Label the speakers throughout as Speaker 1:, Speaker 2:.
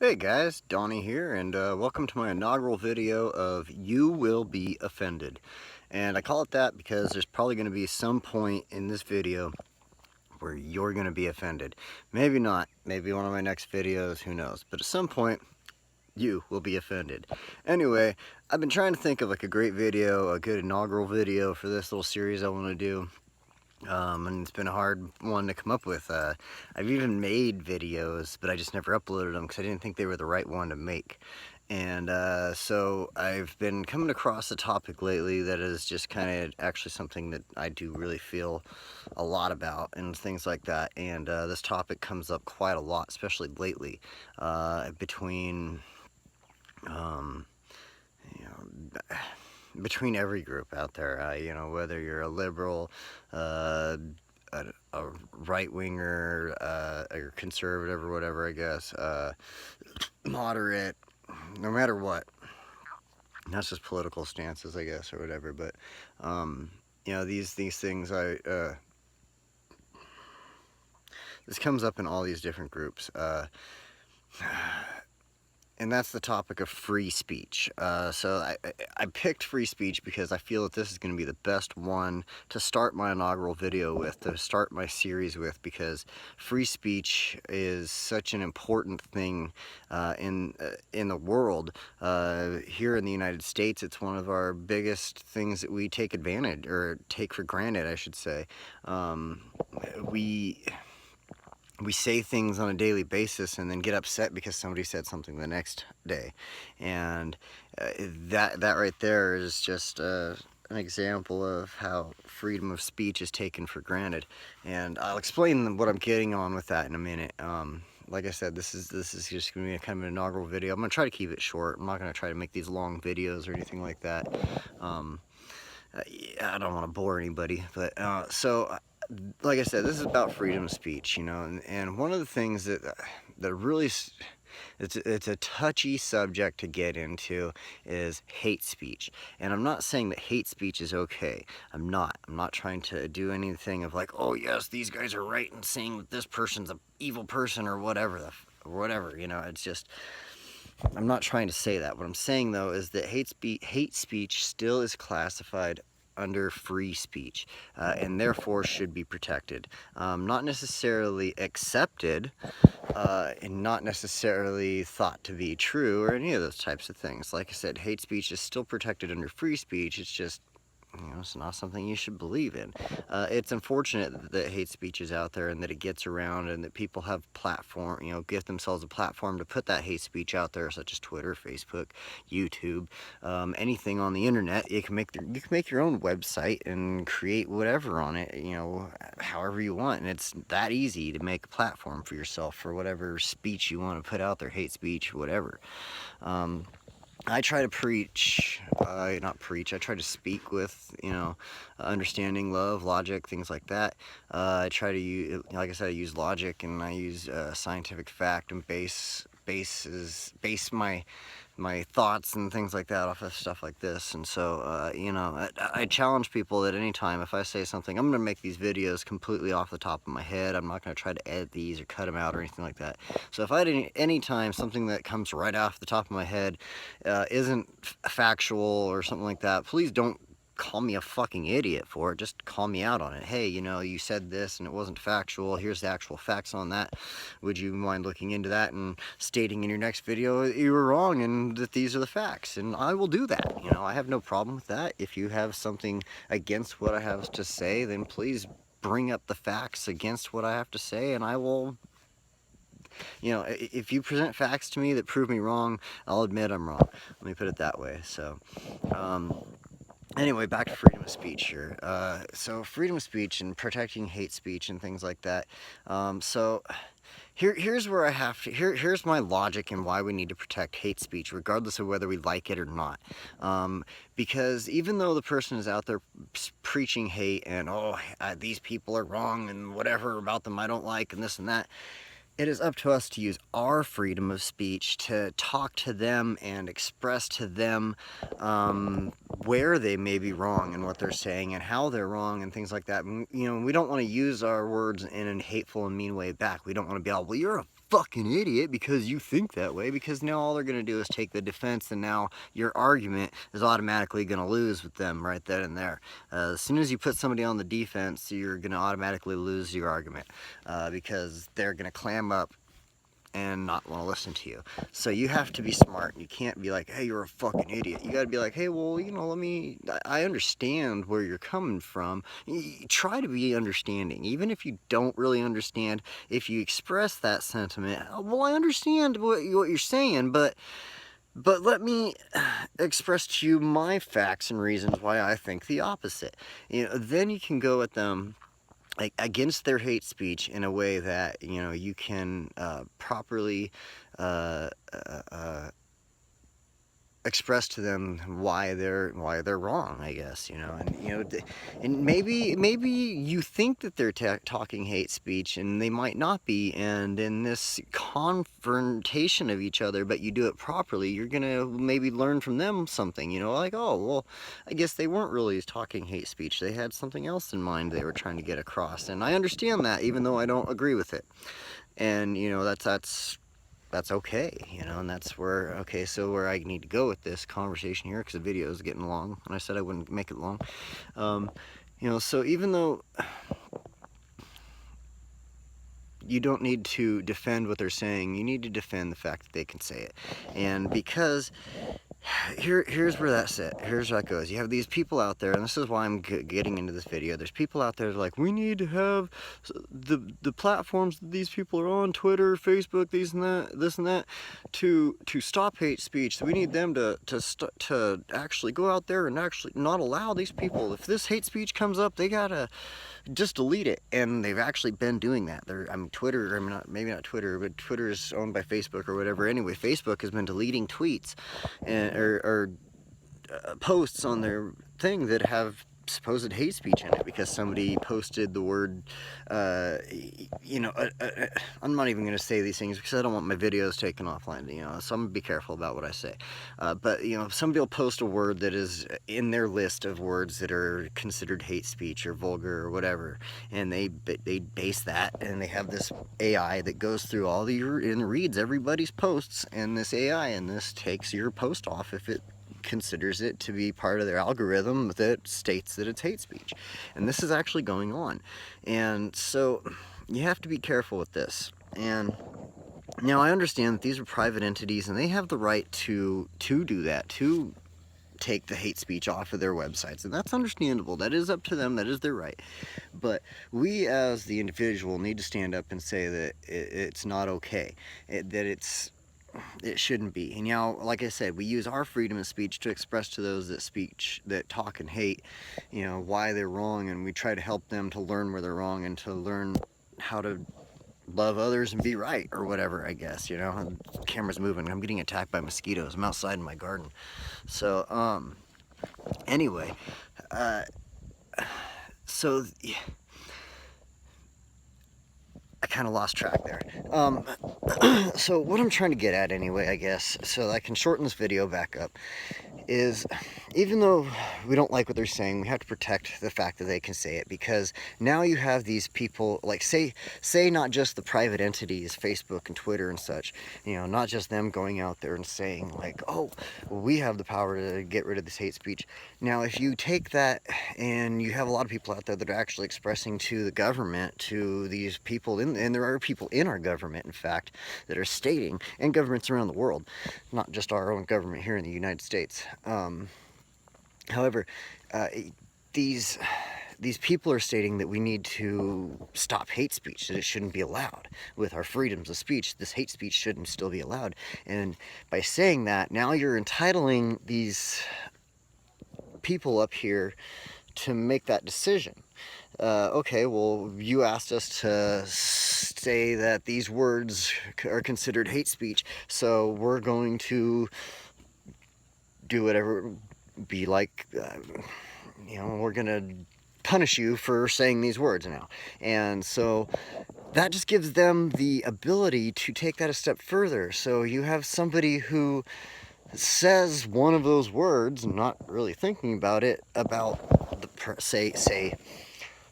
Speaker 1: Hey guys, Donnie here, and welcome to my inaugural video of You Will Be Offended. And I call it that because there's probably going to be some point in this video where you're going to be offended. Maybe not, maybe one of my next videos, who knows. But at some point, you will be offended. Anyway, I've been trying to think of like a great video, a good inaugural video for this little series I want to do. And it's been a hard one to come up with. I've even made videos, but I just never uploaded them because I didn't think they were the right one to make. And so I've been coming across a topic lately that is just kind of actually something that I do really feel a lot about and things like that. And this topic comes up quite a lot, especially lately, between you know, between every group out there, whether you're a liberal, a right-winger, or conservative or whatever, I guess, moderate, no matter what. That's just political stances, I guess, or whatever. But these things, this comes up in all these different groups. And that's the topic of free speech. So I picked free speech because I feel that this is going to be the best one to start my inaugural video with, to start my series with, because free speech is such an important thing in the world. Here in the United States, it's one of our biggest things that we take advantage, or take for granted, I should say. We say things on a daily basis and then get upset because somebody said something the next day, and that right there is just an example of how freedom of speech is taken for granted. And I'll explain what I'm getting on with that in a minute. Like I said, this is just going to be a kind of an inaugural video. I'm going to try to keep it short. I'm not going to try to make these long videos or anything like that. I don't want to bore anybody, but like I said, this is about freedom of speech, and one of the things that really it's a touchy subject to get into is hate speech. And I'm not saying that hate speech is okay. I'm not trying to do anything of like, oh yes, these guys are right in saying that this person's an evil person or whatever. It's just, I'm not trying to say that. What I'm saying though is that hate speech still is classified under free speech, and therefore should be protected. Not necessarily accepted, and not necessarily thought to be true, or any of those types of things. Like I said, hate speech is still protected under free speech. It's just, it's not something you should believe in. It's unfortunate that hate speech is out there and that it gets around, and that people have give themselves a platform to put that hate speech out there, such as Twitter, Facebook, YouTube, anything on the internet. You can make your own website and create whatever on it, however you want, and it's that easy to make a platform for yourself for whatever speech you want to put out there, hate speech, whatever. I try to preach, not preach, I try to speak with, understanding, love, logic, things like that. I try to use, like I said, I use logic, and I use scientific fact, and base my thoughts and things like that off of stuff like this. And so, I challenge people at any time. If I say something, I'm going to make these videos completely off the top of my head. I'm not going to try to edit these or cut them out or anything like that. So if I at any time something that comes right off the top of my head isn't factual or something like that, please don't call me a fucking idiot for it. Just call me out on it. Hey, you said this and it wasn't factual. Here's the actual facts on that. Would you mind looking into that and stating in your next video you were wrong and that these are the facts? And I will do that. I have no problem with that. If you have something against what I have to say, then please bring up the facts against what I have to say, and I will, if you present facts to me that prove me wrong, I'll admit I'm wrong. Let me put it that way. So, anyway, back to freedom of speech here. So freedom of speech and protecting hate speech and things like that. So here's where I have to, here's my logic and why we need to protect hate speech, regardless of whether we like it or not. Because even though the person is out there preaching hate and, these people are wrong and whatever about them I don't like and this and that, it is up to us to use our freedom of speech to talk to them and express to them where they may be wrong and what they're saying and how they're wrong and things like that. We don't want to use our words in a hateful and mean way back. We don't want to be all, well, you're a fucking idiot because you think that way, because now all they're going to do is take the defense, and now your argument is automatically going to lose with them right then and there. As soon as you put somebody on the defense, you're going to automatically lose your argument, because they're going to clam up and not want to listen to you. So you have to be smart. You can't be like, hey, you're a fucking idiot. You got to be like, hey, well, you know, I understand where you're coming from. Try to be understanding. Even if you don't really understand, if you express that sentiment, well, I understand what you're saying, but let me express to you my facts and reasons why I think the opposite. You know, then you can go at them against their hate speech in a way that, you know, you can properly express to them why they're wrong, I guess, you know. And you know, and maybe you think that they're talking hate speech, and they might not be, and in this confrontation of each other, but you do it properly, you're gonna maybe learn from them something, you know, like, oh, well, I guess they weren't really talking hate speech, they had something else in mind they were trying to get across, and I understand that, even though I don't agree with it. And you know, that's okay, you know. And that's where, okay, so where I need to go with this conversation here, because the video is getting long, and I said I wouldn't make it long. You know, so even though you don't need to defend what they're saying, you need to defend the fact that they can say it. And because here's where that's at. Here's how it goes. You have these people out there, and this is why I'm getting into this video. There's people out there that are like, we need to have the platforms that these people are on, Twitter, Facebook, this and that, to stop hate speech. We need them to actually go out there and actually not allow these people. If this hate speech comes up, they gotta just delete it. And they've actually been doing that. Twitter, maybe not Twitter, but Twitter is owned by Facebook or whatever. Anyway, Facebook has been deleting tweets or posts on their thing that have supposed hate speech in it, because somebody posted the word, you know, I'm not even going to say these things because I don't want my videos taken offline, you know, so I'm going to be careful about what I say. But, you know, somebody will post a word that is in their list of words that are considered hate speech or vulgar or whatever, and they base that, and they have this AI that goes through all and reads everybody's posts, and this AI, and this takes your post off if it considers it to be part of their algorithm that states that it's hate speech. And this is actually going on. And so you have to be careful with this. And now I understand that these are private entities, and they have the right to do that, to take the hate speech off of their websites, and that's understandable. That is up to them. That is their right. But we as the individual need to stand up and say that it's not okay, that it shouldn't be. And now, like I said, we use our freedom of speech to express to those that talk and hate, you know, why they're wrong, and we try to help them to learn where they're wrong and to learn how to love others and be right, or whatever, I guess, you know. The camera's moving. I'm getting attacked by mosquitoes. I'm outside in my garden. So, anyway, so I kind of lost track there. So what I'm trying to get at anyway, I guess, so I can shorten this video back up, is even though we don't like what they're saying, we have to protect the fact that they can say it, because now you have these people, like, say not just the private entities, Facebook and Twitter and such, you know, not just them going out there and saying like, oh, well, we have the power to get rid of this hate speech. Now, if you take that, and you have a lot of people out there that are actually expressing to the government, to these people, and there are people in our government, in fact, that are stating, and governments around the world, not just our own government here in the United States. However, these people are stating that we need to stop hate speech, that it shouldn't be allowed. With our freedoms of speech, this hate speech shouldn't still be allowed. And by saying that, now you're entitling these people up here to make that decision. Okay, well, you asked us to say that these words are considered hate speech, so we're going to do whatever, be like, you know, we're gonna punish you for saying these words now. And so that just gives them the ability to take that a step further. So you have somebody who says one of those words, not really thinking about it, about the say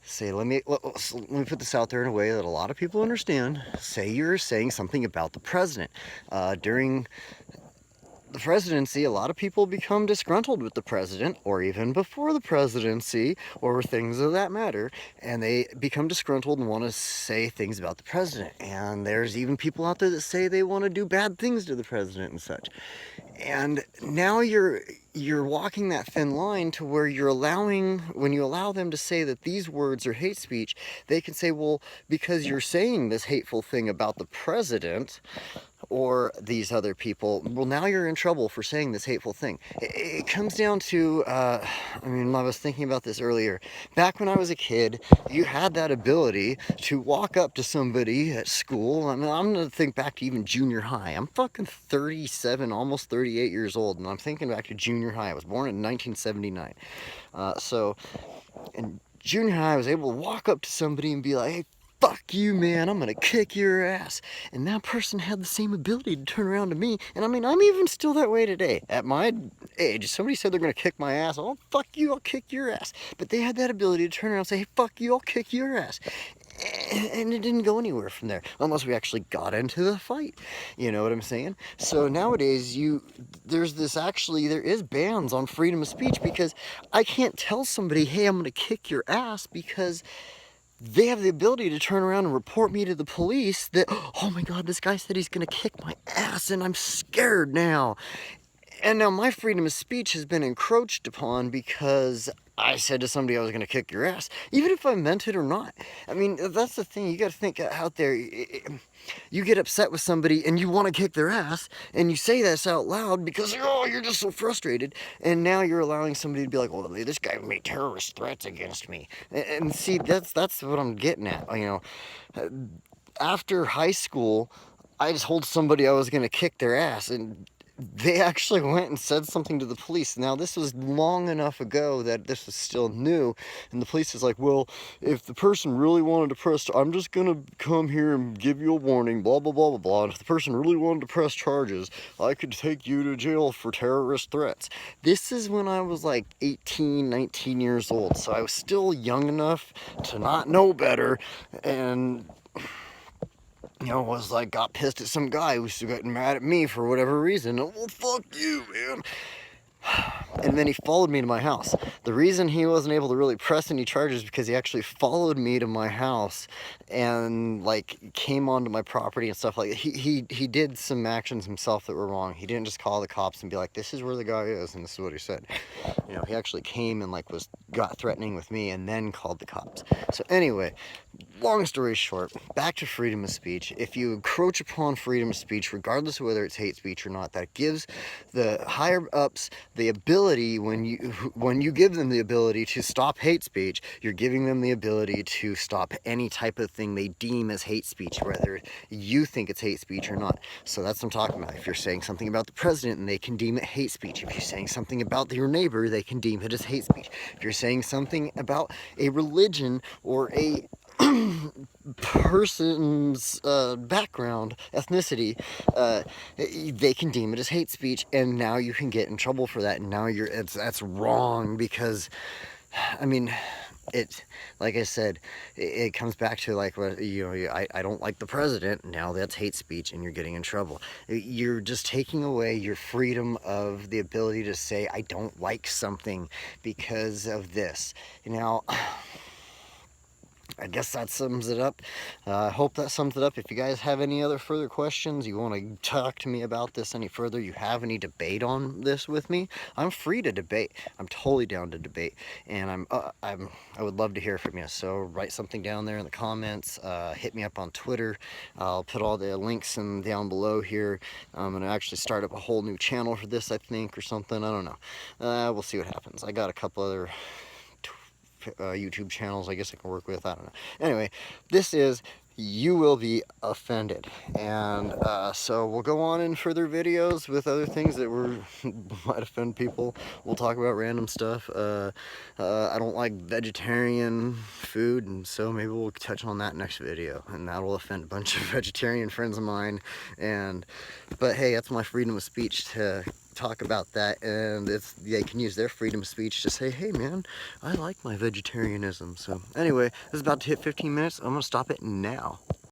Speaker 1: say, let me put this out there in a way that a lot of people understand. Say you're saying something about the president. During the presidency, a lot of people become disgruntled with the president, or even before the presidency, or things of that matter, and they become disgruntled and want to say things about the president. And there's even people out there that say they want to do bad things to the president and such. And now you're walking that thin line to where you're allowing, when you allow them to say that these words are hate speech, they can say, well, because you're saying this hateful thing about the president or these other people, well, now you're in trouble for saying this hateful thing. It comes down to, I mean, I was thinking about this earlier. Back when I was a kid, you had that ability to walk up to somebody at school. I mean, I'm going to think back to even junior high. I'm fucking 37, almost 38 years old, and I'm thinking back to junior high. I was born in 1979. So in junior high, I was able to walk up to somebody and be like, hey, fuck you, man, I'm gonna kick your ass. And that person had the same ability to turn around to me. And I mean, I'm even still that way today. At my age, if somebody said they're gonna kick my ass, oh, fuck you, I'll kick your ass. But they had that ability to turn around and say, hey, fuck you, I'll kick your ass. And it didn't go anywhere from there, unless we actually got into the fight. You know what I'm saying? So nowadays, there is bans on freedom of speech, because I can't tell somebody, hey, I'm gonna kick your ass, because they have the ability to turn around and report me to the police that, oh my God, this guy said he's gonna kick my ass and I'm scared now. And now my freedom of speech has been encroached upon because I said to somebody I was going to kick your ass, even if I meant it or not. I mean, that's the thing. You got to think out there. You get upset with somebody and you want to kick their ass, and you say this out loud because, oh, you're just so frustrated. And now you're allowing somebody to be like, well, this guy made terrorist threats against me. And see, that's what I'm getting at. You know, after high school, I just told somebody I was going to kick their ass, and they actually went and said something to the police. Now, this was long enough ago that this was still new, and the police is like, well, if the person really wanted to press, I'm just gonna come here and give you a warning, blah, blah, blah, blah, blah, and if the person really wanted to press charges, I could take you to jail for terrorist threats. This is when I was like 18, 19 years old, so I was still young enough to not know better, and you know, was like, got pissed at some guy who's getting mad at me for whatever reason. Well, fuck you, man. And then he followed me to my house. The reason he wasn't able to really press any charges is because he actually followed me to my house and like came onto my property and stuff like that. He did some actions himself that were wrong. He didn't just call the cops and be like, this is where the guy is and this is what he said. You know, he actually came and like got threatening with me and then called the cops. So anyway, long story short, back to freedom of speech. If you encroach upon freedom of speech, regardless of whether it's hate speech or not, that gives the higher ups the ability, when you give them the ability to stop hate speech, you're giving them the ability to stop any type of thing they deem as hate speech, whether you think it's hate speech or not. So that's what I'm talking about. If you're saying something about the president, and they can deem it hate speech. If you're saying something about your neighbor, they can deem it as hate speech. If you're saying something about a religion or a person's background, ethnicity, they can deem it as hate speech, and now you can get in trouble for that. And now that's wrong, because I mean, like I said, it comes back to like, you know, I don't like the president. Now that's hate speech, and you're getting in trouble. You're just taking away your freedom of the ability to say I don't like something because of this. Now, I guess that sums it up. I hope that sums it up. If you guys have any other further questions, you want to talk to me about this any further, you have any debate on this with me, I'm free to debate. I'm totally down to debate, and I would love to hear from you. So write something down there in the comments. Hit me up on Twitter. I'll put all the links down below here. I'm gonna actually start up a whole new channel for this, I think, or something. I don't know. We'll see what happens. I got a couple other YouTube channels I guess I can work with. I don't know. Anyway, this is You Will Be Offended, and so we'll go on in further videos with other things that might offend people. We'll talk about random stuff. I don't like vegetarian food, and so maybe we'll touch on that next video, and that'll offend a bunch of vegetarian friends of mine. But hey, that's my freedom of speech to talk about that, and they can use their freedom of speech to say, hey man, I like my vegetarianism. So anyway, this is about to hit 15 minutes. I'm gonna stop it now.